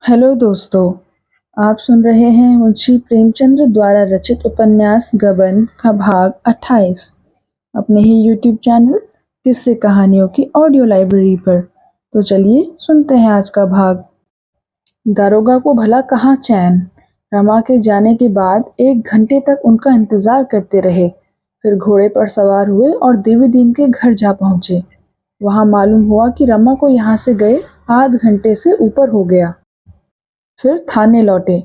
Hello दोस्तों, आप सुन रहे हैं मुंशी प्रेमचंद्र द्वारा रचित उपन्यास गबन का भाग 28 अपने ही यूट्यूब चैनल किस्से कहानियों की ऑडियो लाइब्रेरी पर। तो चलिए सुनते हैं आज का भाग। दारोगा को भला कहाँ चैन। रमा के जाने के बाद 1 घंटे तक उनका इंतजार करते रहे। फिर घोड़े पर सवार हुए और देवी दीन के घर जा पहुंचे। वहां मालूम हुआ कि रमा को यहाँ से गए आध घंटे से ऊपर हो गया। फिर थाने लौटे।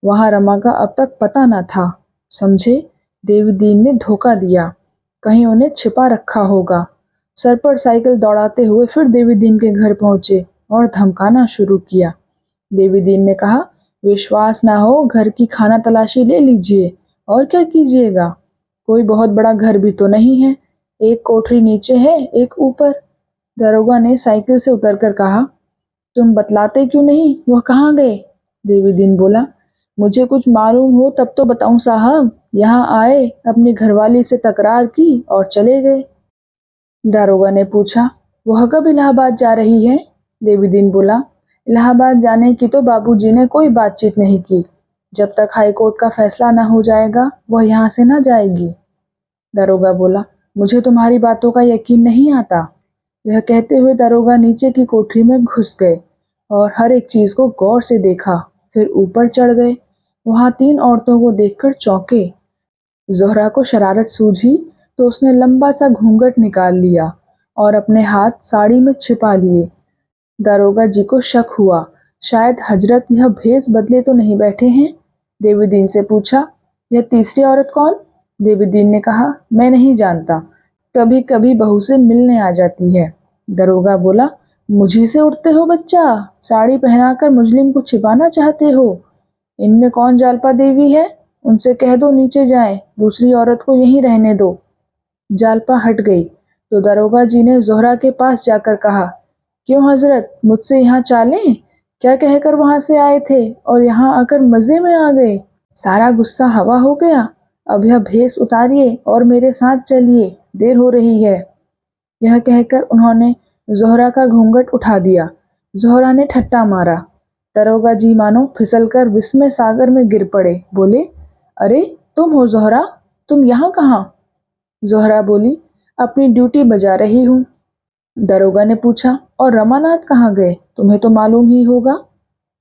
वहां रमा का अब तक पता न था। समझे देवदीन ने धोखा दिया, कहीं उन्हें छिपा रखा होगा। सर पर साइकिल दौड़ाते हुए फिर देवीदीन के घर पहुंचे और धमकाना शुरू किया। देवीदीन ने कहा, विश्वास ना हो घर की खाना तलाशी ले लीजिए, और क्या कीजिएगा। कोई बहुत बड़ा घर भी तो नहीं है, एक कोठरी नीचे है, एक ऊपर। दरोगा ने साइकिल से उतरकर कहा, तुम बतलाते क्यों नहीं, वह कहाँ गए। देवीदीन बोला, मुझे कुछ मालूम हो तब तो बताऊं साहब। यहाँ आए, अपनी घरवाली से तकरार की और चले गए। दारोगा ने पूछा, वह कब इलाहाबाद जा रही है। देवीदीन बोला, इलाहाबाद जाने की तो बाबूजी ने कोई बातचीत नहीं की। जब तक हाईकोर्ट का फैसला न हो जाएगा वह यहाँ से न जाएगी। दारोगा बोला, मुझे तुम्हारी बातों का यकीन नहीं आता। यह कहते हुए दारोगा नीचे की कोठरी में घुस गए और हर एक चीज को गौर से देखा। फिर ऊपर चढ़ गए। वहां 3 औरतों को देखकर चौंके। ज़ोहरा को शरारत सूझी तो उसने लंबा सा घूंघट निकाल लिया और अपने हाथ साड़ी में छिपा लिए। दारोगा जी को शक हुआ, शायद हजरत यह भेस बदले तो नहीं बैठे हैं। देवीदीन से पूछा, यह तीसरी औरत कौन। देवीदीन ने कहा, मैं नहीं जानता, कभी कभी बहू से मिलने आ जाती है। दरोगा बोला, मुझी से उठते हो बच्चा, साड़ी पहनाकर मुजलिम को छिपाना चाहते हो। इनमें कौन जालपा देवी है, उनसे कह दो नीचे जाएं, दूसरी औरत को यहीं रहने दो। जालपा हट गई तो दरोगा जी ने ज़ोहरा के पास जाकर कहा, क्यों हजरत, मुझसे यहाँ चालें। क्या कहकर वहां से आए थे और यहाँ आकर मजे में आ गए। सारा गुस्सा हवा हो गया। अब यह भेस उतारिए और मेरे साथ चलिए, देर हो रही है। यह कहकर उन्होंने ज़ोहरा का घूंघट उठा दिया। ज़ोहरा ने ठट्टा मारा। दरोगा जी मानो फिसलकर विस्मय सागर में गिर पड़े। बोले, अरे तुम हो ज़ोहरा, तुम यहाँ कहाँ। ज़ोहरा बोली, अपनी ड्यूटी बजा रही हूँ। दरोगा ने पूछा, और रमानाथ कहाँ गए, तुम्हें तो मालूम ही होगा।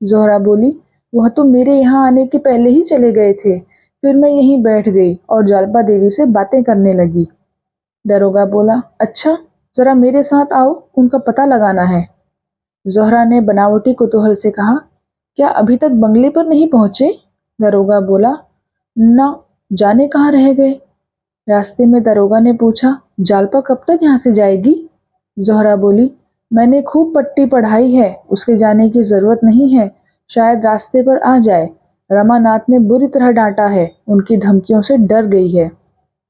ज़ोहरा बोली, वह तो मेरे यहाँ आने के पहले ही चले गए थे। फिर मैं यहीं बैठ गई और जालपा देवी से बातें करने लगी। दरोगा बोला, अच्छा, जरा मेरे साथ आओ, उनका पता लगाना है। ज़ोहरा ने बनावटी कुतूहल से कहा, क्या अभी तक बंगले पर नहीं पहुंचे। दरोगा बोला, ना, जाने कहाँ रह गए। रास्ते में दरोगा ने पूछा, जालपा कब तक यहाँ से जाएगी। ज़ोहरा बोली, मैंने खूब पट्टी पढ़ाई है, उसके जाने की जरूरत नहीं है, शायद रास्ते पर आ जाए। रमानाथ ने बुरी तरह डांटा है, उनकी धमकियों से डर गई है।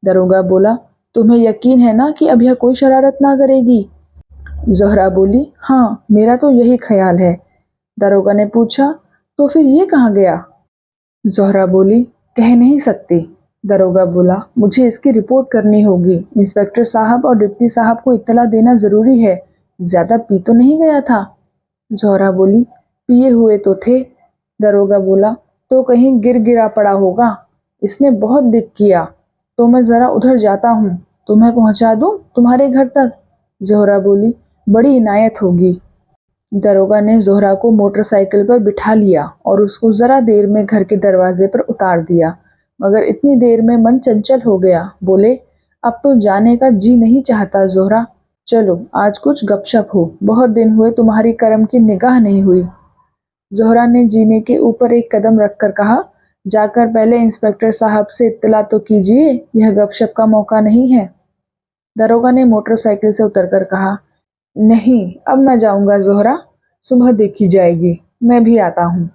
दरोगा बोला, तुम्हें यकीन है ना कि अब यह कोई शरारत ना करेगी। ज़ोहरा बोली, हाँ, मेरा तो यही ख्याल है। दरोगा ने पूछा, तो फिर ये कहाँ गया। ज़ोहरा बोली, कह नहीं सकती। दरोगा बोला, मुझे इसकी रिपोर्ट करनी होगी, इंस्पेक्टर साहब और डिप्टी साहब को इत्तला देना जरूरी है। ज्यादा पी तो नहीं गया था। ज़ोहरा बोली, पिए हुए तो थे। दरोगा बोला, तो कहीं गिर गिरा पड़ा होगा, इसने बहुत दिक किया। तो मैं जरा उधर जाता हूँ, तुम्हें पहुंचा दूं तुम्हारे घर तक। ज़ोहरा बोली, बड़ी इनायत होगी। दरोगा ने ज़ोहरा को मोटरसाइकिल पर बिठा लिया और उसको जरा देर में घर के दरवाजे पर उतार दिया, मगर इतनी देर में मन चंचल हो गया। बोले, अब तो जाने का जी नहीं चाहता ज़ोहरा, चलो आज कुछ गपशप हो, बहुत दिन हुए तुम्हारी करम की निगाह नहीं हुई। ज़ोहरा ने जीने के ऊपर एक कदम रखकर कहा, जाकर पहले इंस्पेक्टर साहब से इत्तला तो कीजिए, यह गपशप का मौका नहीं है। दरोगा ने मोटरसाइकिल से उतरकर कहा, नहीं, अब मैं जाऊंगा ज़ोहरा, सुबह देखी जाएगी, मैं भी आता हूँ।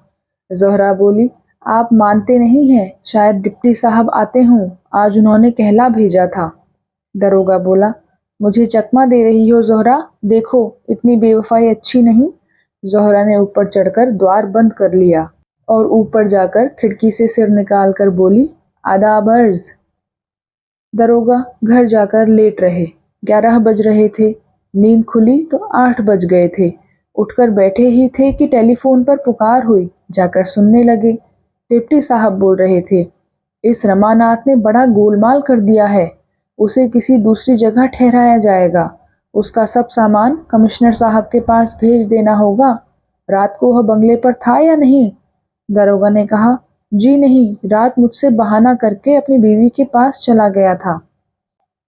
ज़ोहरा बोली, आप मानते नहीं हैं, शायद डिप्टी साहब आते हों, आज उन्होंने कहला भेजा था। दरोगा बोला, मुझे चकमा दे रही हो ज़ोहरा, देखो इतनी बेवफाई अच्छी नहीं। ज़ोहरा ने ऊपर चढ़कर द्वार बंद कर लिया और ऊपर जाकर खिड़की से सिर निकाल कर बोली, आदाब अर्ज़। दरोगा घर जाकर लेट रहे। 11 बज रहे थे। नींद खुली तो 8 बज गए थे। उठकर बैठे ही थे कि टेलीफोन पर पुकार हुई। जाकर सुनने लगे। डिप्टी साहब बोल रहे थे, इस रमानाथ ने बड़ा गोलमाल कर दिया है। उसे किसी दूसरी जगह ठहराया जाएगा। उसका सब सामान कमिश्नर साहब के पास भेज देना होगा। रात को वह बंगले पर था या नहीं? दरोगा ने कहा, जी नहीं, रात मुझसे बहाना करके अपनी बीवी के पास चला गया था।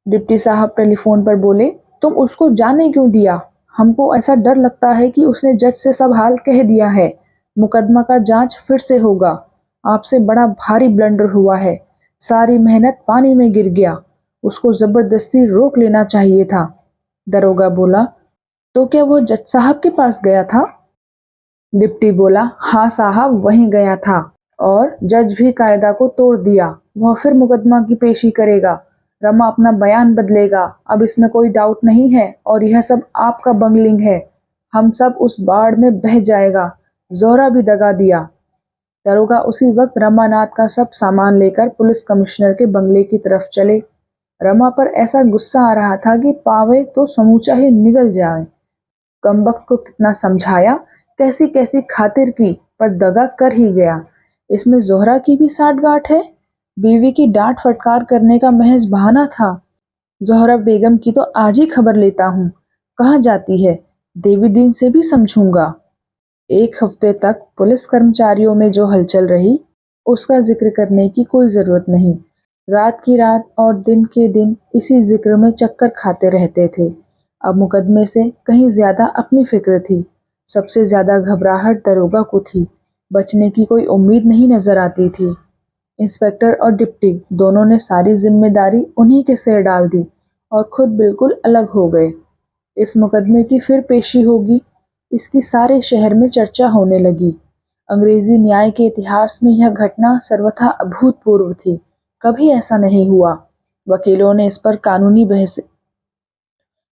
डिप्टी साहब टेलीफोन पर बोले, तुम उसको जाने क्यों दिया? हमको ऐसा डर लगता है कि उसने जज से सब हाल कह दिया है। मुकदमा का जांच फिर से होगा। आपसे बड़ा भारी ब्लंडर हुआ है। सारी मेहनत पानी में गिर गया। उसको जबरदस्ती रोक लेना चाहिए था। दरोगा बोला, तो क्या वो जज साहब के पास गया था? डिप्टी बोला, हाँ साहब, वहीं गया था। और जज भी कायदा को तोड़ दिया। वह फिर मुकदमा की पेशी करेगा। रमा अपना बयान बदलेगा। अब इसमें कोई डाउट नहीं है। और यह सब आपका बंगलिंग है। हम सब उस बाढ़ में बह जाएगा। जोहरा भी दगा दिया। दरोगा उसी वक्त रमानाथ का सब सामान लेकर पुलिस कमिश्नर के बंगले की तरफ चले। रमा पर ऐसा गुस्सा आ रहा था कि पावे तो समूचा ही निगल जाए। कमबख्त को कितना समझाया, कैसी कैसी खातिर की, पर दगा कर ही गया। इसमें जोहरा की भी साठगांठ है। बीवी की डांट फटकार करने का महज बहाना था। जोहरा बेगम की तो आज ही खबर लेता हूँ। कहाँ जाती है? देवी दिन से भी समझूंगा। एक हफ्ते तक पुलिस कर्मचारियों में जो हलचल रही, उसका जिक्र करने की कोई जरूरत नहीं। रात की रात और दिन के दिन इसी जिक्र में चक्कर खाते रहते थे। अब मुकदमे से कहीं ज्यादा अपनी फिक्र थी। सबसे ज्यादा घबराहट दरोगा को थी। बचने की कोई उम्मीद नहीं नजर आती थी। इंस्पेक्टर और डिप्टी दोनों ने सारी जिम्मेदारी उन्हीं के सिर डाल दी और खुद बिल्कुल अलग हो गए। इस मुकदमे की फिर पेशी होगी, इसकी सारे शहर में चर्चा होने लगी। अंग्रेजी न्याय के इतिहास में यह घटना सर्वथा अभूतपूर्व थी। कभी ऐसा नहीं हुआ। वकीलों ने इस पर कानूनी बहस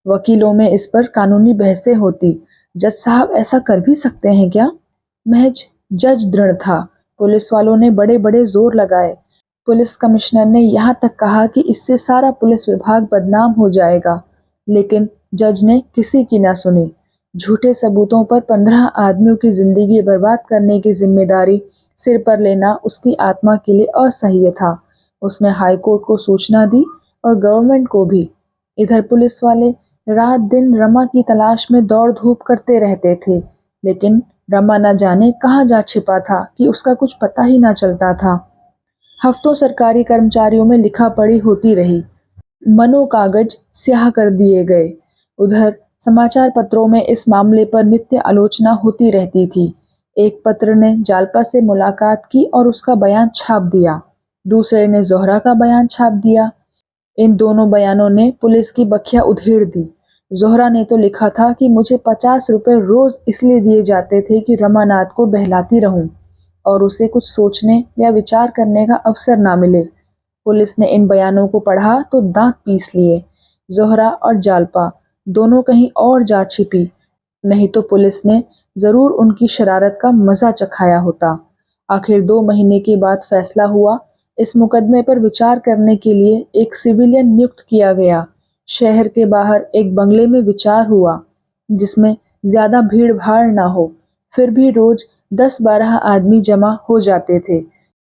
वकीलों में इस पर कानूनी बहसें होती। जज साहब ऐसा कर भी सकते हैं क्या? महज जज दृढ़ था। पुलिस वालों ने बड़े बड़े जोर लगाए। पुलिस कमिश्नर ने यहाँ तक कहा कि इससे सारा पुलिस विभाग बदनाम हो जाएगा। लेकिन जज ने किसी की न सुनी। झूठे सबूतों पर 15 आदमियों की जिंदगी बर्बाद करने की जिम्मेदारी सिर पर लेना उसकी आत्मा के लिए असह्य था। उसने हाईकोर्ट को सूचना दी और गवर्नमेंट को भी। इधर पुलिस वाले रात दिन रमा की तलाश में दौड़ धूप करते रहते थे। लेकिन रमा न जाने कहाँ जा छिपा था कि उसका कुछ पता ही न चलता था। हफ्तों सरकारी कर्मचारियों में लिखा पढ़ी होती रही। मनो कागज स्याह कर दिए गए। उधर समाचार पत्रों में इस मामले पर नित्य आलोचना होती रहती थी। एक पत्र ने जालपा से मुलाकात की और उसका बयान छाप दिया। दूसरे ने जोहरा का बयान छाप दिया। इन दोनों बयानों ने पुलिस की बखिया उधेड़ दी। जोहरा ने तो लिखा था कि मुझे 50 रुपए रोज इसलिए दिए जाते थे कि रमानाथ को बहलाती रहूं और उसे कुछ सोचने या विचार करने का अवसर ना मिले। पुलिस ने इन बयानों को पढ़ा तो दांत पीस लिए। जोहरा और जालपा दोनों कहीं और जा छिपी, नहीं तो पुलिस ने जरूर उनकी शरारत का मजा चखाया होता। आखिर 2 महीने के बाद फैसला हुआ। इस मुकदमे पर विचार करने के लिए एक सिविलियन नियुक्त किया गया। शहर के बाहर एक बंगले में विचार हुआ, जिसमें ज्यादा भीड़ भाड़ ना हो। फिर भी रोज 10-12 आदमी जमा हो जाते थे।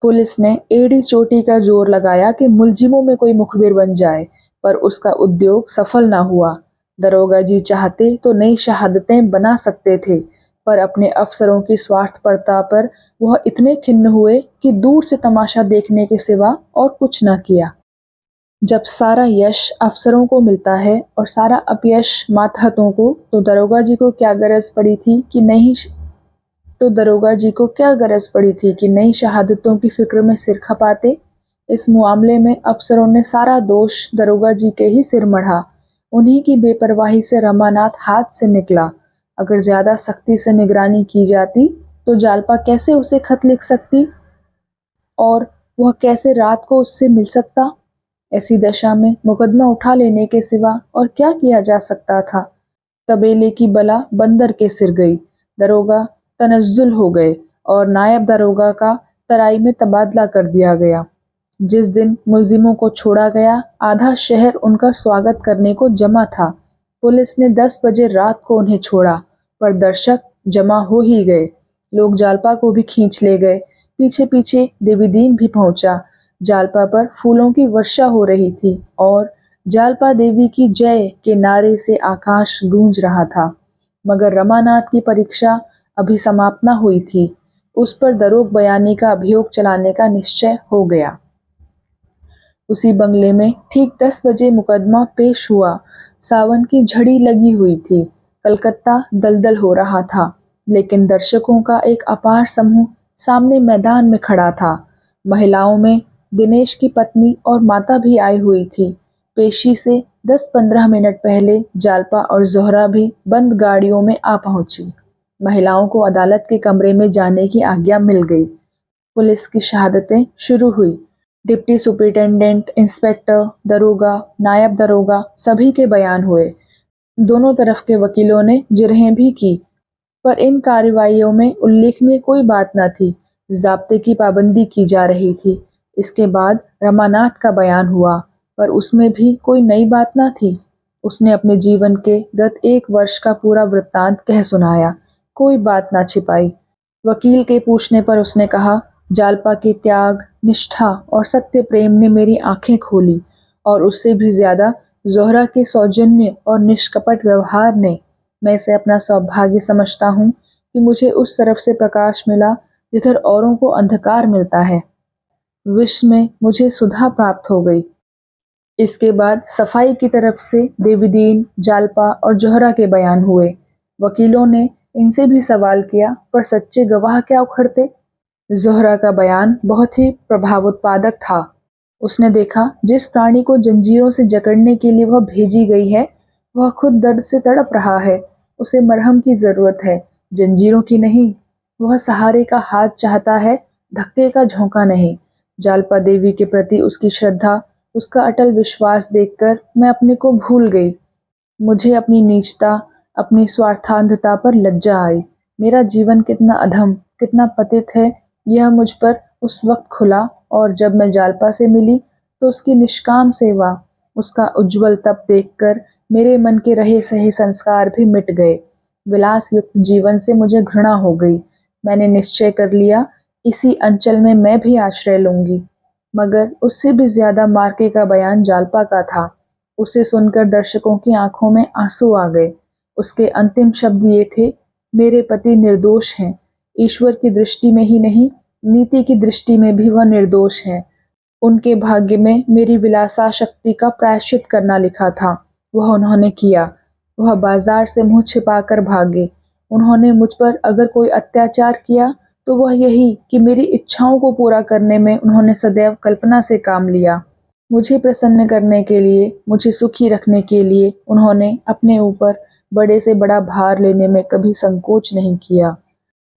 पुलिस ने एड़ी चोटी का जोर लगाया कि मुलजिमों में कोई मुखबिर बन जाए, पर उसका उद्योग सफल ना हुआ। दरोगा जी चाहते तो नई शहादतें बना सकते थे, पर अपने अफसरों की स्वार्थपरता पर वह इतने खिन्न हुए कि दूर से तमाशा देखने के सिवा और कुछ न किया। जब सारा यश अफसरों को मिलता है और सारा अपयश मातहतों को, तो दरोगा जी को क्या गरज पड़ी थी कि नई शहादतों की फिक्र में सिर खपाते। इस मामले में अफसरों ने सारा दोष दरोगा जी के ही सिर मढ़ा। उन्हीं की बेपरवाही से रमानाथ हाथ से निकला। अगर ज्यादा सख्ती से निगरानी की जाती तो जालपा कैसे उसे खत लिख सकती और वह कैसे रात को उससे मिल सकता। ऐसी दशा में मुकदमा उठा लेने के सिवा और क्या किया जा सकता था। तबेले की बला बंदर के सिर गई। दरोगा तनज्जुल हो गए और नायब दरोगा का तराई में तबादला कर दिया गया। जिस दिन मुलजिमों को छोड़ा गया, आधा शहर उनका स्वागत करने को जमा था। पुलिस ने 10 बजे रात को उन्हें छोड़ा पर दर्शक जमा हो ही गए। लोग जालपा को भी खींच ले गए। पीछे पीछे देवीदीन भी पहुंचा। जालपा पर फूलों की वर्षा हो रही थी और जालपा देवी की जय के नारे से आकाश गूंज रहा था। मगर रमानाथ की परीक्षा अभी समाप्त न हुई थी। उस पर दरोग बयानी का अभियोग चलाने का निश्चय हो गया। उसी बंगले में ठीक 10 बजे मुकदमा पेश हुआ। सावन की झड़ी लगी हुई थी। कलकत्ता दलदल हो रहा था, लेकिन दर्शकों का एक अपार समूह सामने मैदान में खड़ा था। महिलाओं में दिनेश की पत्नी और माता भी आई हुई थी। पेशी से 10-15 मिनट पहले जालपा और जोहरा भी बंद गाड़ियों में आ पहुंची। महिलाओं को अदालत के कमरे में जाने की आज्ञा मिल गई। पुलिस की शहादतें शुरू हुई। डिप्टी सुपरिटेंडेंट, इंस्पेक्टर, दरोगा, नायब दरोगा सभी के बयान हुए। दोनों तरफ के वकीलों ने जिरहें भी की, पर इन कार्रवाइयों में उल्लेखनीय कोई बात न थी। ज़ाब्ते की पाबंदी की जा रही थी। इसके बाद रमानाथ का बयान हुआ, पर उसमें भी कोई नई बात न थी। उसने अपने जीवन के गत 1 वर्ष का पूरा वृत्तांत कह सुनाया, कोई बात न छिपाई। वकील के पूछने पर उसने कहा, जालपा के त्याग, निष्ठा और सत्य प्रेम ने मेरी आंखें खोली, और उससे भी ज्यादा जोहरा के सौजन्य और निष्कपट व्यवहार ने। मैं इसे अपना सौभाग्य समझता हूँ कि मुझे उस तरफ से प्रकाश मिला जिधर औरों को अंधकार मिलता है। विश्व में मुझे सुधा प्राप्त हो गई। इसके बाद सफाई की तरफ से देवीदीन, जालपा और जोहरा के बयान हुए। वकीलों ने इनसे भी सवाल किया, पर सच्चे गवाह क्या उखड़ते। जोहरा का बयान बहुत ही प्रभावोत्पादक था। उसने देखा, जिस प्राणी को जंजीरों से जकड़ने के लिए वह भेजी गई है, वह खुद दर्द से तड़प रहा है। उसे मरहम की जरूरत है, जंजीरों की नहीं। वह सहारे का हाथ चाहता है, धक्के का झोंका नहीं। जालपा देवी के प्रति उसकी श्रद्धा, उसका अटल विश्वास देखकर मैं अपने को भूल गई। मुझे अपनी नीचता, अपनी स्वार्थांधता पर लज्जा आई। मेरा जीवन कितना अधम, कितना पतित है, यह मुझ पर उस वक्त खुला। और जब मैं जालपा से मिली तो उसकी निष्काम सेवा, उसका उज्जवल तप देखकर मेरे मन के रहे सहे संस्कार भी मिट गए। विलास युक्त जीवन से मुझे घृणा हो गई। मैंने निश्चय कर लिया, इसी अंचल में मैं भी आश्रय लूंगी। मगर उससे भी ज्यादा मार्के का बयान जालपा का था। उसे सुनकर दर्शकों की आंखों में आंसू आ गए। उसके अंतिम शब्द ये थे, मेरे पति निर्दोष हैं। ईश्वर की दृष्टि में ही नहीं, नीति की दृष्टि में भी वह निर्दोष हैं। उनके भाग्य में मेरी विलासाशक्ति का प्रायश्चित करना लिखा था, वह उन्होंने किया। वह बाजार से मुंह छिपाकर भागे। उन्होंने मुझ पर अगर कोई अत्याचार किया तो वह यही कि मेरी इच्छाओं को पूरा करने में उन्होंने सदैव कल्पना से काम लिया। मुझे प्रसन्न करने के लिए, मुझे सुखी रखने के लिए उन्होंने अपने ऊपर बड़े से बड़ा भार लेने में कभी संकोच नहीं किया।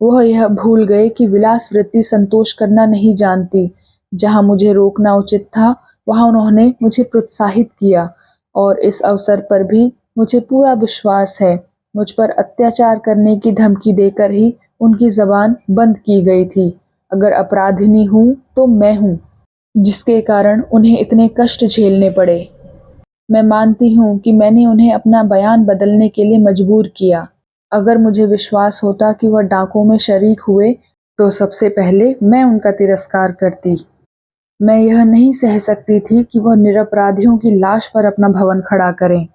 वह यह भूल गए कि विलास वृत्ति संतोष करना नहीं जानती। जहाँ मुझे रोकना उचित था, वहाँ उन्होंने मुझे प्रोत्साहित किया, और इस अवसर पर भी मुझे पूरा विश्वास है, मुझ पर अत्याचार करने की धमकी देकर ही उनकी जबान बंद की गई थी। अगर अपराधिनी हूँ तो मैं हूँ, जिसके कारण उन्हें इतने कष्ट झेलने पड़े। मैं मानती हूँ कि मैंने उन्हें अपना बयान बदलने के लिए मजबूर किया। अगर मुझे विश्वास होता कि वह डाकों में शरीक हुए, तो सबसे पहले मैं उनका तिरस्कार करती। मैं यह नहीं सह सकती थी कि वह निरपराधियों की लाश पर अपना भवन खड़ा करें।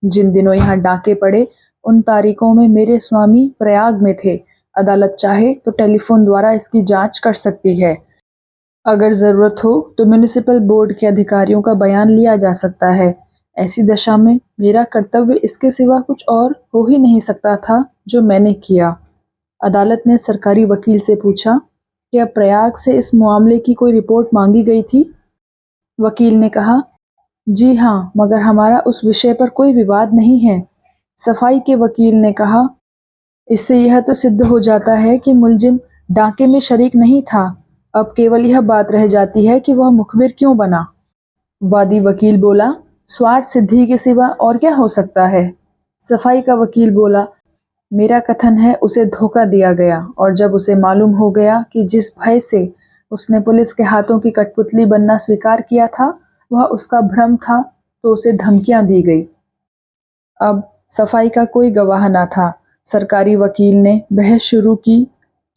जिन दिनों यहाँ डाके पड़े, उन तारीखों में मेरे स्वामी प्रयाग में थे। अदालत चाहे तो टेलीफोन द्वारा इसकी जांच कर सकती है। अगर जरूरत हो तो म्युनिसिपल बोर्ड के अधिकारियों का बयान लिया जा सकता है। ऐसी दशा में मेरा कर्तव्य इसके सिवा कुछ और हो ही नहीं सकता था जो मैंने किया। अदालत ने सरकारी वकील से पूछा, क्या प्रयाग से इस मामले की कोई रिपोर्ट मांगी गई थी? वकील ने कहा, जी हाँ, मगर हमारा उस विषय पर कोई विवाद नहीं है। सफाई के वकील ने कहा, इससे यह तो सिद्ध हो जाता है कि मुलजिम डाके में शरीक नहीं था। अब केवल यह बात रह जाती है कि वह मुखबिर क्यों बना। वादी वकील बोला, स्वार्थ सिद्धि के सिवा और क्या हो सकता है। सफाई का वकील बोला, मेरा कथन है उसे धोखा दिया गया, और जब उसे मालूम हो गया कि जिस भय से उसने पुलिस के हाथों की कठपुतली बनना स्वीकार किया था वह उसका भ्रम था, तो उसे धमकियां दी गई। अब सफाई का कोई गवाह न था। सरकारी वकील ने बहस शुरू की।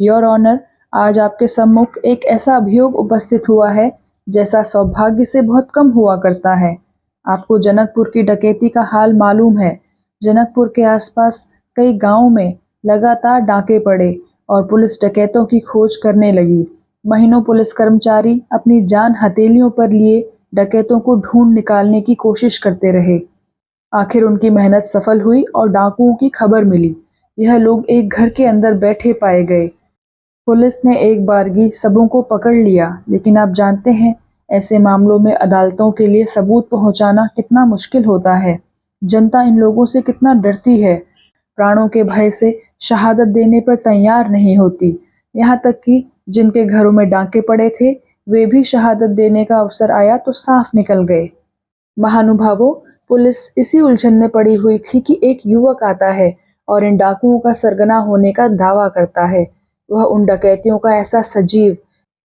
योर ऑनर, आज आपके सम्मुख एक ऐसा अभियोग उपस्थित हुआ है जैसा सौभाग्य से बहुत कम हुआ करता है। आपको जनकपुर की डकैती का हाल मालूम है। जनकपुर के आसपास कई गांवों में लगातार डाके पड़े और पुलिस डकैतों की खोज करने लगी। महीनों पुलिस कर्मचारी अपनी जान हथेलियों पर लिए डकैतों को ढूंढ निकालने की कोशिश करते रहे। आखिर उनकी मेहनत सफल हुई और डाकुओं की खबर मिली। यह लोग एक घर के अंदर बैठे पाए गए। पुलिस ने एक बारगी सबों को पकड़ लिया, लेकिन आप जानते हैं ऐसे मामलों में अदालतों के लिए सबूत पहुंचाना कितना मुश्किल होता है। जनता इन लोगों से कितना डरती है, प्राणों के भय से शहादत देने पर तैयार नहीं होती। यहाँ तक कि जिनके घरों में डांके पड़े थे वे भी शहादत देने का अवसर आया तो साफ निकल गए। महानुभावों, पुलिस इसी उलझन में पड़ी हुई थी कि एक युवक आता है और इन डाकुओं का सरगना होने का दावा करता है। वह उन डकैतियों का ऐसा सजीव,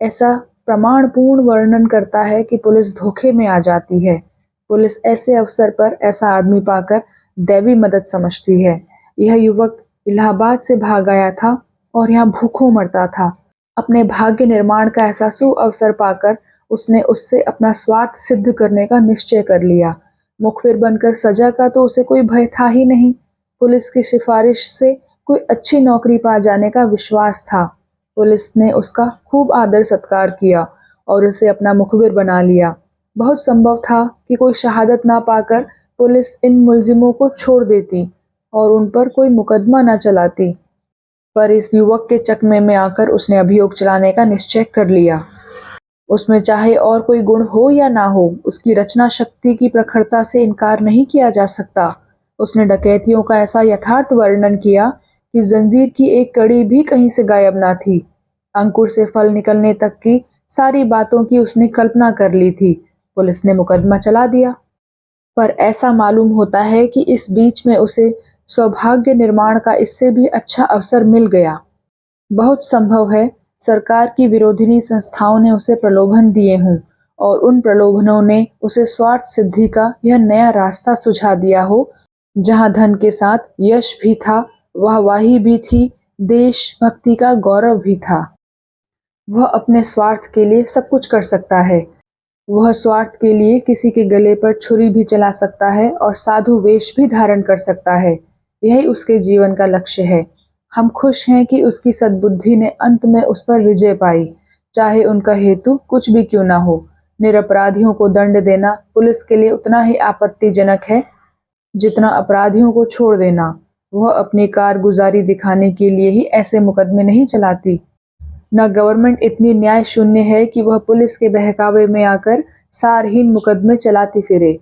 ऐसा प्रमाणपूर्ण वर्णन करता है कि पुलिस धोखे में आ जाती है। पुलिस ऐसे अवसर पर ऐसा आदमी पाकर दैवी मदद समझती है। यह युवक इलाहाबाद से भाग आया था और यहाँ भूखों मरता था। अपने भाग्य निर्माण का ऐसा सुअवसर पाकर उसने उससे अपना स्वार्थ सिद्ध करने का निश्चय कर लिया। मुखबिर बनकर सजा का तो उसे कोई भय था ही नहीं। पुलिस की सिफारिश से कोई अच्छी नौकरी पा जाने का विश्वास था। पुलिस ने उसका खूब आदर सत्कार किया और उसे अपना मुखबिर बना लिया। बहुत संभव था कि कोई शहादत ना पाकर पुलिस इन मुलजिमों को छोड़ देती और उन पर कोई मुकदमा न चलाती, पर इस युवक के चकमे में आकर उसने अभियोग चलाने का निश्चय कर लिया। उसमें चाहे और कोई गुण हो या ना हो, उसकी रचना शक्ति की प्रखरता से इनकार नहीं किया जा सकता। उसने डकैतियों का ऐसा यथार्थ वर्णन किया कि जंजीर की एक कड़ी भी कहीं से गायब ना थी। अंकुर से फल निकलने तक की सारी बातों की उसने कल्पना कर ली थी। पुलिस ने मुकदमा चला दिया, पर ऐसा मालूम होता है कि इस बीच में उसे सौभाग्य निर्माण का इससे भी अच्छा अवसर मिल गया। बहुत संभव है सरकार की विरोधिनी संस्थाओं ने उसे प्रलोभन दिए हों और उन प्रलोभनों ने उसे स्वार्थ सिद्धि का यह नया रास्ता सुझा दिया हो, जहां धन के साथ यश भी था, वाहवाही भी थी, देशभक्ति का गौरव भी था। वह अपने स्वार्थ के लिए सब कुछ कर सकता है। वह स्वार्थ के लिए किसी के गले पर छुरी भी चला सकता है और साधु वेश भी धारण कर सकता है। यही उसके जीवन का लक्ष्य है। हम खुश हैं कि उसकी सद्बुद्धि ने अंत में उस पर विजय पाई, चाहे उनका हेतु कुछ भी क्यों ना हो। निरपराधियों को दंड देना पुलिस के लिए उतना ही आपत्तिजनक है जितना अपराधियों को छोड़ देना। वह अपनी कारगुजारी दिखाने के लिए ही ऐसे मुकदमे नहीं चलाती। न गवर्नमेंट इतनी न्याय शून्य है कि वह पुलिस के बहकावे में आकर सारहीन मुकदमे चलाती फिरे।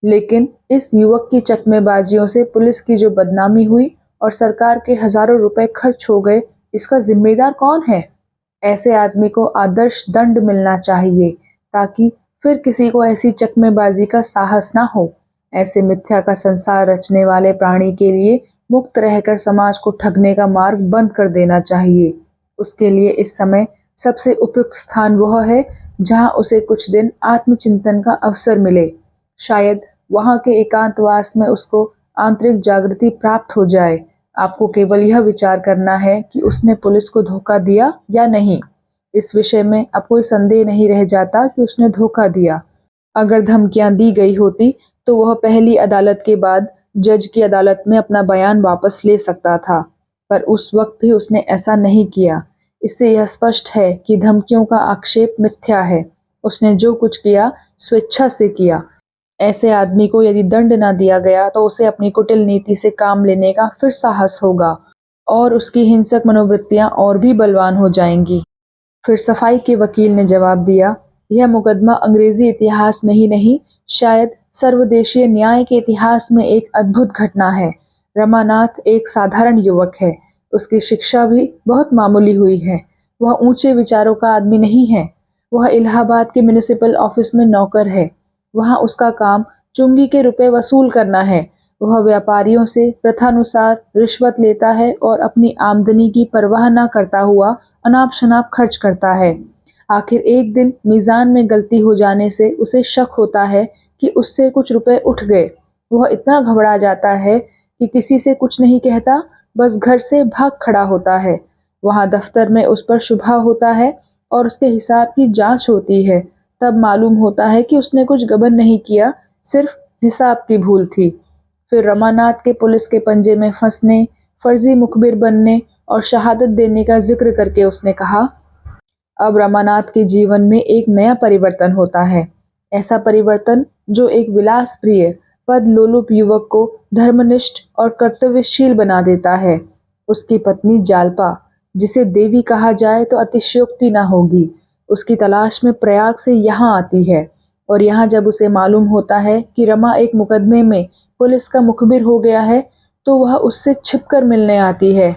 लेकिन इस युवक की चकमेबाजियों से पुलिस की जो बदनामी हुई और सरकार के हजारों रुपए खर्च हो गए, इसका जिम्मेदार कौन है? ऐसे आदमी को आदर्श दंड मिलना चाहिए ताकि फिर किसी को ऐसी चकमेबाजी का साहस ना हो। ऐसे मिथ्या का संसार रचने वाले प्राणी के लिए मुक्त रहकर समाज को ठगने का मार्ग बंद कर देना चाहिए। उसके लिए इस समय सबसे उपयुक्त स्थान वह है जहां उसे कुछ दिन आत्मचिंतन का अवसर मिले। शायद वहां के एकांतवास में उसको आंतरिक जागृति प्राप्त हो जाए। आपको केवल यह विचार करना है कि उसने पुलिस को धोखा दिया या नहीं। इस विषय में अब कोई संदेह नहीं रह जाता कि उसने धोखा दिया। अगर धमकियां दी गई होती तो वह पहली अदालत के बाद जज की अदालत में अपना बयान वापस ले सकता था, पर उस वक्त भी उसने ऐसा नहीं किया। इससे यह स्पष्ट है कि धमकियों का आक्षेप मिथ्या है। उसने जो कुछ किया स्वेच्छा से किया। ऐसे आदमी को यदि दंड न दिया गया तो उसे अपनी कुटिल नीति से काम लेने का फिर साहस होगा और उसकी हिंसक मनोवृत्तियां और भी बलवान हो जाएंगी। फिर सफाई के वकील ने जवाब दिया, यह मुकदमा अंग्रेजी इतिहास में ही नहीं, शायद सर्वदेशीय न्याय के इतिहास में एक अद्भुत घटना है। रमानाथ एक साधारण युवक है। उसकी शिक्षा भी बहुत मामूली हुई है। वह ऊंचे विचारों का आदमी नहीं है। वह इलाहाबाद के म्युनिसिपल ऑफिस में नौकर है। वहां उसका काम चुंगी के रुपए वसूल करना है। वह व्यापारियों से प्रथानुसार रिश्वत लेता है और अपनी आमदनी की परवाह न करता हुआ अनाप शनाप खर्च करता है। आखिर एक दिन मीज़ान में गलती हो जाने से उसे शक होता है कि उससे कुछ रुपए उठ गए। वह इतना घबरा जाता है कि किसी से कुछ नहीं कहता बस घर से भाग खड़ा होता है। वहाँ दफ्तर में उस पर शुबा होता है और उसके हिसाब की जांच होती है। तब मालूम होता है कि उसने कुछ गबन नहीं किया, सिर्फ हिसाब की भूल थी। फिर रमानाथ के पुलिस के पंजे में फंसने, फर्जी मुखबिर बनने और शहादत देने का जिक्र करके उसने कहा, अब रमानाथ के जीवन में एक नया परिवर्तन होता है। ऐसा परिवर्तन जो एक विलासप्रिय पद लोलुप युवक को धर्मनिष्ठ और कर्तव्यशील बना देता है। उसकी पत्नी जालपा, जिसे देवी कहा जाए तो अतिशयोक्ति न होगी, उसकी तलाश में प्रयाग से यहाँ आती है। और यहाँ जब उसे मालूम होता है कि रमा एक मुकदमे में पुलिस का मुखबिर हो गया है, तो वह उससे छिपकर मिलने आती है।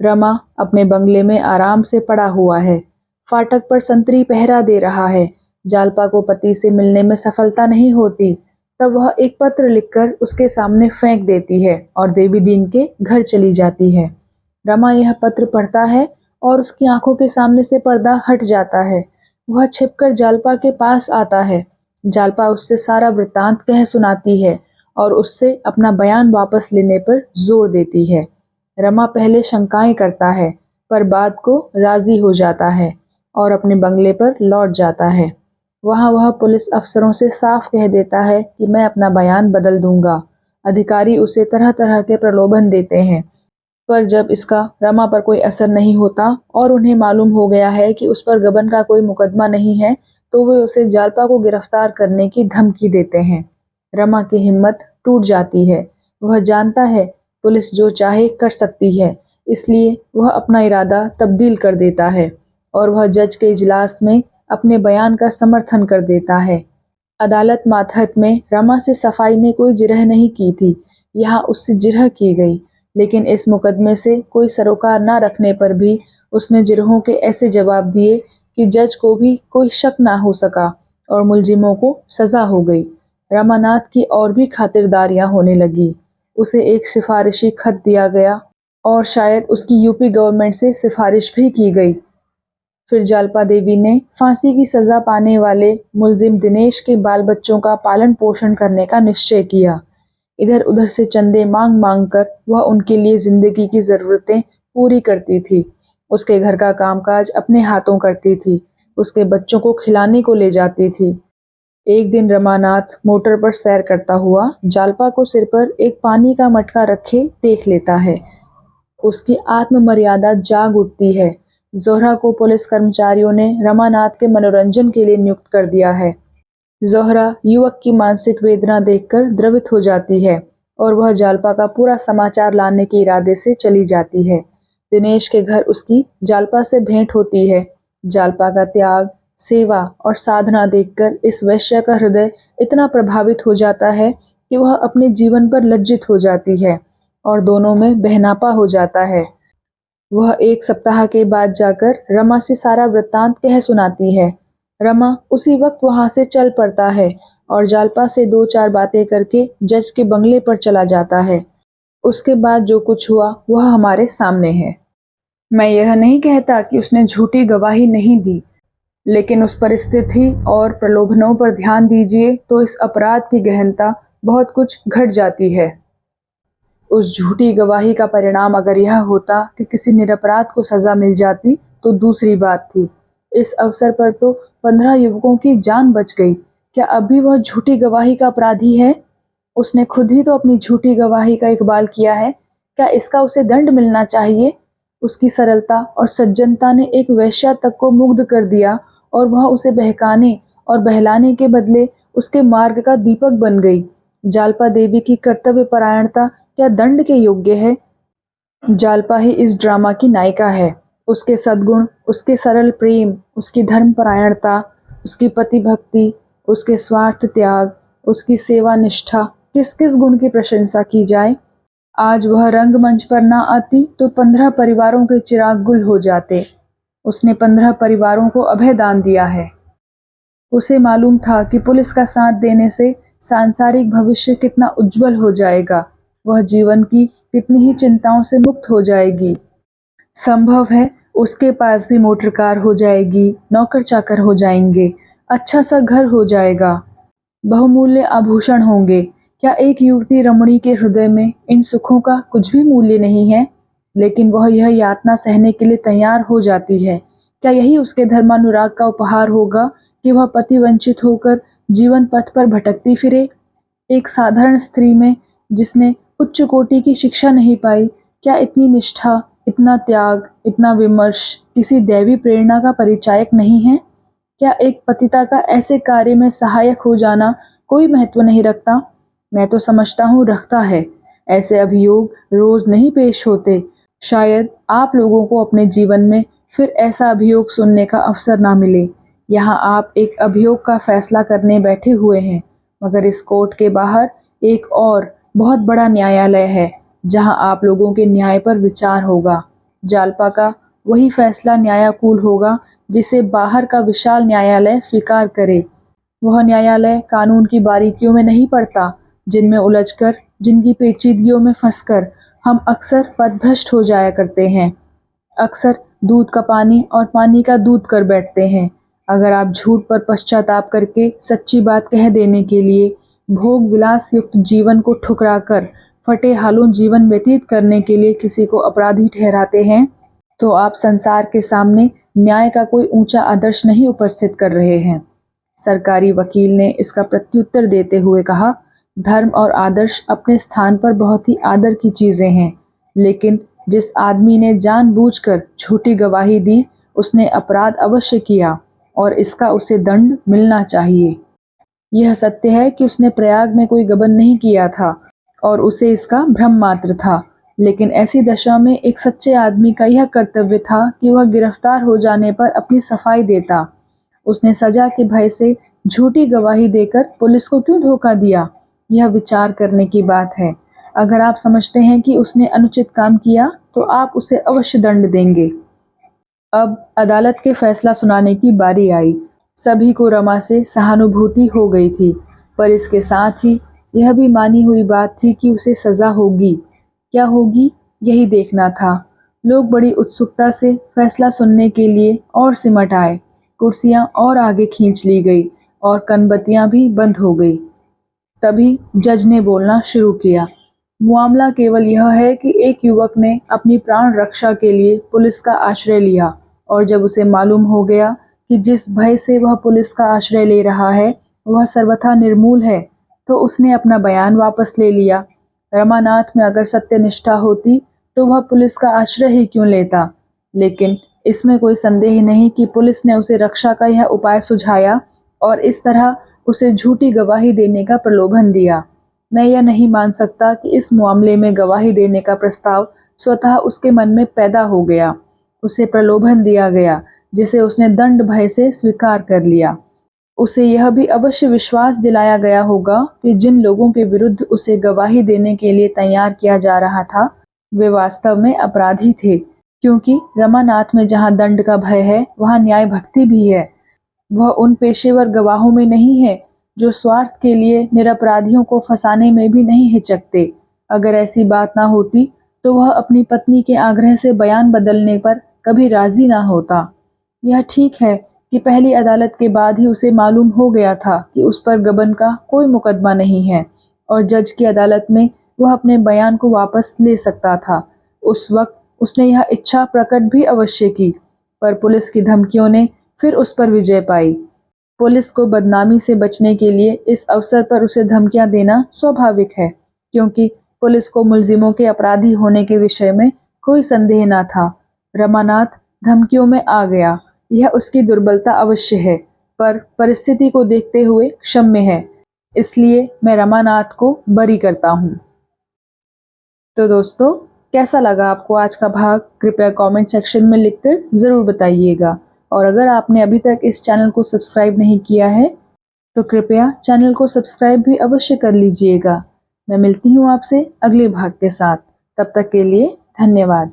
रमा अपने बंगले में आराम से पड़ा हुआ है, फाटक पर संतरी पहरा दे रहा है। जालपा को पति से मिलने में सफलता नहीं होती, तब वह एक पत्र लिखकर उसके सामने फेंक देती है और देवी दीन के घर चली जाती है। रमा यह पत्र पढ़ता है और उसकी आंखों के सामने से पर्दा हट जाता है। वह छिपकर जालपा के पास आता है। जालपा उससे सारा वृत्तांत कह सुनाती है और उससे अपना बयान वापस लेने पर जोर देती है। रमा पहले शंकाएं करता है, पर बाद को राजी हो जाता है और अपने बंगले पर लौट जाता है। वहाँ वह पुलिस अफसरों से साफ कह देता है कि मैं अपना बयान बदल दूंगा। अधिकारी उसे तरह तरह के प्रलोभन देते हैं, पर जब इसका रमा पर कोई असर नहीं होता और उन्हें मालूम हो गया है कि उस पर गबन का कोई मुकदमा नहीं है, तो वे उसे जालपा को गिरफ्तार करने की धमकी देते हैं। रमा की हिम्मत टूट जाती है। वह जानता है पुलिस जो चाहे कर सकती है, इसलिए वह अपना इरादा तब्दील कर देता है और वह जज के इजलास में अपने बयान का समर्थन कर देता है। अदालत मातहत में रमा से सफाई ने कोई जिरह नहीं की थी, यहाँ उससे जिरह की गई, लेकिन इस मुकदमे से कोई सरोकार न रखने पर भी उसने जिरहों के ऐसे जवाब दिए कि जज को भी कोई शक ना हो सका और मुलजिमों को सजा हो गई। रमानाथ की और भी खातिरदारियां होने लगी। उसे एक सिफारिशी खत दिया गया और शायद उसकी यूपी गवर्नमेंट से सिफारिश भी की गई। फिर जालपा देवी ने फांसी की सजा पाने वाले मुलजिम दिनेश के बाल बच्चों का पालन पोषण करने का निश्चय किया। इधर उधर से चंदे मांग मांग कर वह उनके लिए जिंदगी की जरूरतें पूरी करती थी। उसके घर का कामकाज अपने हाथों करती थी, उसके बच्चों को खिलाने को ले जाती थी। एक दिन रमानाथ मोटर पर सैर करता हुआ जालपा को सिर पर एक पानी का मटका रखे देख लेता है। उसकी आत्ममर्यादा जाग उठती है। जोहरा को पुलिस कर्मचारियों ने रमानाथ के मनोरंजन के लिए नियुक्त कर दिया है। जोहरा युवक की मानसिक वेदना देखकर द्रवित हो जाती है और वह जालपा का पूरा समाचार लाने के इरादे से चली जाती है। दिनेश के घर उसकी जालपा से भेंट होती है। जालपा का त्याग, सेवा और साधना देखकर इस वैश्य का हृदय इतना प्रभावित हो जाता है कि वह अपने जीवन पर लज्जित हो जाती है और दोनों में बहनापा हो जाता है। वह एक सप्ताह के बाद जाकर रमा से सारा वृत्तांत कह सुनाती है। रमा उसी वक्त वहां से चल पड़ता है और जालपा से दो चार बातें करके जज के बंगले पर चला जाता है। उसके बाद जो कुछ हुआ वह हमारे सामने है। मैं यह नहीं कहता कि उसने झूठी गवाही नहीं दी, लेकिन उस परिस्थिति और प्रलोभनों पर ध्यान दीजिए तो इस अपराध की गहनता बहुत कुछ घट जाती है। उस झूठी गवाही का परिणाम अगर यह होता कि किसी निरपराध को सजा मिल जाती तो दूसरी बात थी। इस अवसर पर तो 15 युवकों की जान बच गई। क्या अभी वह झूठी गवाही का अपराधी है? उसने खुद ही तो अपनी झूठी गवाही का इकबाल किया है। क्या इसका उसे दंड मिलना चाहिए? उसकी सरलता और सज्जनता ने एक वेश्या तक को मुग्ध कर दिया और वह उसे बहकाने और बहलाने के बदले उसके मार्ग का दीपक बन गई। जालपा देवी की कर्तव्य परायणता क्या दंड के योग्य है? जालपा ही इस ड्रामा की नायिका है। उसके सद्गुण, उसके सरल प्रेम, उसकी धर्मपरायणता, उसकी पति भक्ति, उसके स्वार्थ त्याग, उसकी सेवा निष्ठा, किस किस गुण की प्रशंसा की जाए। आज वह रंगमंच पर ना आती तो 15 परिवारों के चिराग गुल हो जाते। उसने 15 परिवारों को अभय दान दिया है। उसे मालूम था कि पुलिस का साथ देने से सांसारिक भविष्य कितना उज्जवल हो जाएगा। वह जीवन की कितनी ही चिंताओं से मुक्त हो जाएगी। संभव है उसके पास भी मोटर कार हो जाएगी, नौकर चाकर हो जाएंगे, अच्छा सा घर हो जाएगा, बहुमूल्य आभूषण होंगे। क्या एक युवती रमणी के हृदय में इन सुखों का कुछ भी मूल्य नहीं है, लेकिन वह यह यातना सहने के लिए तैयार हो जाती है? क्या यही उसके धर्मानुराग का उपहार होगा कि वह पति वंचित होकर जीवन पथ पर भटकती फिरे? एक साधारण स्त्री में, जिसने उच्च कोटि की शिक्षा नहीं पाई, क्या इतनी निष्ठा, इतना त्याग, इतना विमर्श किसी दैवी प्रेरणा का परिचायक नहीं है? क्या एक पतिता का ऐसे कार्य में सहायक हो जाना कोई महत्व नहीं रखता? मैं तो समझता हूँ रखता है। ऐसे अभियोग रोज नहीं पेश होते। शायद आप लोगों को अपने जीवन में फिर ऐसा अभियोग सुनने का अवसर ना मिले। यहाँ आप एक अभियोग का फैसला करने बैठे हुए हैं, मगर इस कोर्ट के बाहर एक और बहुत बड़ा न्यायालय है, जहाँ आप लोगों के न्याय पर विचार होगा। जालपा का वही फैसला न्यायाकूल होगा जिसे बाहर का विशाल न्यायालय स्वीकार करे। वह न्यायालय कानून की बारीकियों में नहीं पड़ता, जिनमें उलझकर, जिनकी पेचीदगियों में फंसकर हम अक्सर पथभ्रष्ट हो जाया करते हैं। अक्सर दूध का पानी और पानी का दूध कर बैठते हैं। अगर आप झूठ पर पश्चाताप करके सच्ची बात कह देने के लिए, भोग विलास युक्त जीवन को ठुकराकर फटे हालों जीवन व्यतीत करने के लिए किसी को अपराधी ठहराते हैं, तो आप संसार के सामने न्याय का कोई ऊंचा आदर्श नहीं उपस्थित कर रहे हैं। सरकारी वकील ने इसका प्रत्युत्तर देते हुए कहा, धर्म और आदर्श अपने स्थान पर बहुत ही आदर की चीजें हैं, लेकिन जिस आदमी ने जानबूझकर झूठी गवाही दी, उसने अपराध अवश्य किया और इसका उसे दंड मिलना चाहिए। यह सत्य है कि उसने प्रयाग में कोई गबन नहीं किया था और उसे इसका भ्रम मात्र था, लेकिन ऐसी दशा में एक सच्चे आदमी का यह कर्तव्य था कि वह गिरफ्तार हो जाने पर अपनी सफाई देता। उसने सजा के भय से झूठी गवाही देकर पुलिस को क्यों धोखा दिया? यह विचार करने की बात है। अगर आप समझते हैं कि उसने अनुचित काम किया, तो आप उसे अवश्य दंड देंगे। अब अदालत के फैसला सुनाने की बारी आई। सभी को रमा से सहानुभूति हो गई थी, पर इसके साथ ही यह भी मानी हुई बात थी कि उसे सजा होगी। क्या होगी, यही देखना था। लोग बड़ी उत्सुकता से फैसला सुनने के लिए और सिमट आए। कुर्सियां और आगे खींच ली गई और कनबत्तियां भी बंद हो गई। तभी जज ने बोलना शुरू किया। मामला केवल यह है कि एक युवक ने अपनी प्राण रक्षा के लिए पुलिस का आश्रय लिया, और जब उसे मालूम हो गया कि जिस भय से वह पुलिस का आश्रय ले रहा है वह सर्वथा निर्मूल है, तो उसने अपना बयान वापस ले लिया। रमानाथ में अगर सत्यनिष्ठा होती तो वह पुलिस का आश्रय ही क्यों लेता, लेकिन इसमें कोई संदेह नहीं कि पुलिस ने उसे रक्षा का यह उपाय सुझाया और इस तरह उसे झूठी गवाही देने का प्रलोभन दिया। मैं यह नहीं मान सकता कि इस मामले में गवाही देने का प्रस्ताव स्वतः उसके मन में पैदा हो गया। उसे प्रलोभन दिया गया, जिसे उसने दंड भय से स्वीकार कर लिया। उसे यह भी अवश्य विश्वास दिलाया गया होगा कि जिन लोगों के विरुद्ध उसे गवाही देने के लिए तैयार किया जा रहा था, वे वास्तव में अपराधी थे, क्योंकि रमानाथ में जहाँ दंड का भय है, वहाँ न्याय भक्ति भी है। वह उन पेशेवर गवाहों में नहीं है जो स्वार्थ के लिए निरपराधियों को फंसाने में भी नहीं हिचकते। अगर ऐसी बात ना होती तो वह अपनी पत्नी के आग्रह से बयान बदलने पर कभी राजी ना होता। यह ठीक है कि पहली अदालत के बाद ही उसे मालूम हो गया था कि उस पर गबन का कोई मुकदमा नहीं है और जज की अदालत में वह अपने बयान को वापस ले सकता था। उस वक्त उसने यह इच्छा प्रकट भी अवश्य की, पर पुलिस की धमकियों ने फिर उस पर विजय पाई। पुलिस को बदनामी से बचने के लिए इस अवसर पर उसे धमकियां देना स्वाभाविक है, क्योंकि पुलिस को मुलजिमों के अपराधी होने के विषय में कोई संदेह न था। रमानाथ धमकियों में आ गया, यह उसकी दुर्बलता अवश्य है, पर परिस्थिति को देखते हुए क्षम्य है। इसलिए मैं रमानाथ को बरी करता हूँ। तो दोस्तों, कैसा लगा आपको आज का भाग? कृपया कमेंट सेक्शन में लिखकर ज़रूर बताइएगा। और अगर आपने अभी तक इस चैनल को सब्सक्राइब नहीं किया है, तो कृपया चैनल को सब्सक्राइब भी अवश्य कर लीजिएगा। मैं मिलती हूँ आपसे अगले भाग के साथ। तब तक के लिए धन्यवाद।